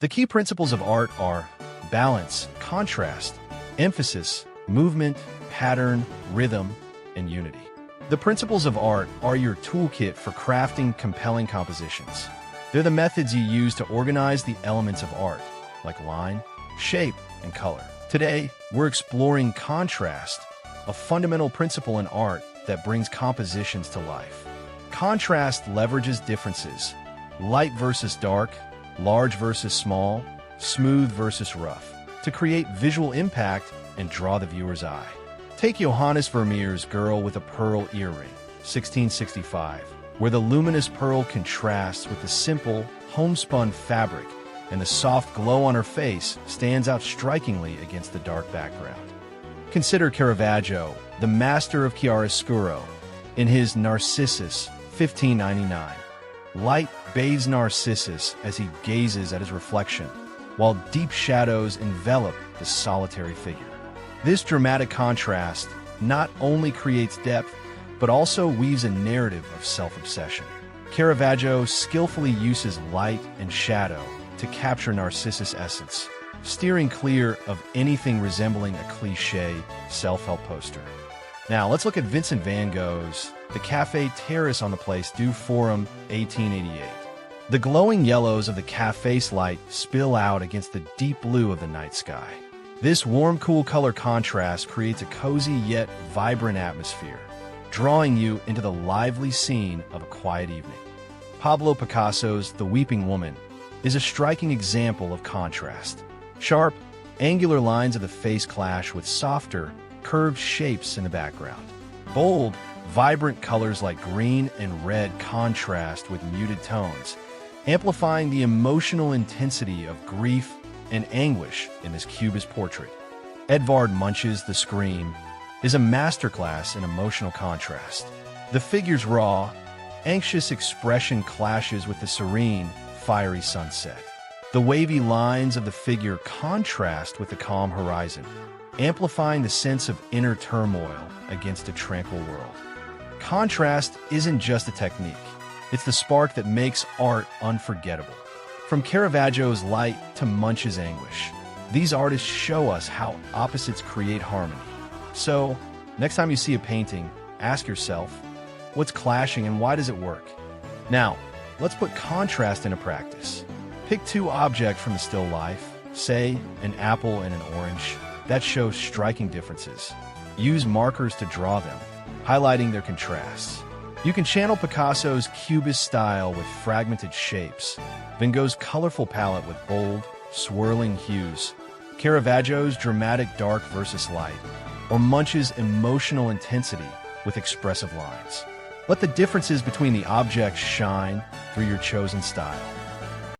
The key principles of art are balance, contrast, emphasis, movement, pattern, rhythm, and unity. The principles of art are your toolkit for crafting compelling compositions. They're the methods you use to organize the elements of art, like line, shape, and color. Today, we're exploring contrast, a fundamental principle in art that brings compositions to life. Contrast leverages differences, light versus dark, large versus small, smooth versus rough, to create visual impact and draw the viewer's eye. Take Johannes Vermeer's Girl with a Pearl Earring, 1665, where the luminous pearl contrasts with the simple, homespun fabric, and the soft glow on her face stands out strikingly against the dark background. Consider Caravaggio, the master of chiaroscuro, in his Narcissus, 1599. Light bathes Narcissus as he gazes at his reflection, while deep shadows envelop the solitary figure. This dramatic contrast not only creates depth, but also weaves a narrative of self-obsession. Caravaggio skillfully uses light and shadow to capture Narcissus' essence, steering clear of anything resembling a cliché self-help poster. Now, let's look at Vincent van Gogh's The Café Terrace on the Place du Forum, 1888. The glowing yellows of the café's light spill out against the deep blue of the night sky. This warm, cool color contrast creates a cozy yet vibrant atmosphere, drawing you into the lively scene of a quiet evening. Pablo Picasso's The Weeping Woman is a striking example of contrast. Sharp, angular lines of the face clash with softer, curved shapes in the background. Bold, vibrant colors like green and red contrast with muted tones, amplifying the emotional intensity of grief and anguish in this Cubist portrait. Edvard Munch's The Scream is a masterclass in emotional contrast. The figure's raw, anxious expression clashes with the serene, fiery sunset. The wavy lines of the figure contrast with the calm horizon, amplifying the sense of inner turmoil against a tranquil world. Contrast isn't just a technique. It's the spark that makes art unforgettable. From Caravaggio's light to Munch's anguish, these artists show us how opposites create harmony. So, next time you see a painting, ask yourself, what's clashing and why does it work? Now, let's put contrast into practice. Pick two objects from the still life, say an apple and an orange, that shows striking differences. Use markers to draw them, highlighting their contrasts. You can channel Picasso's Cubist style with fragmented shapes, Van Gogh's colorful palette with bold, swirling hues, Caravaggio's dramatic dark versus light, or Munch's emotional intensity with expressive lines. Let the differences between the objects shine through your chosen style.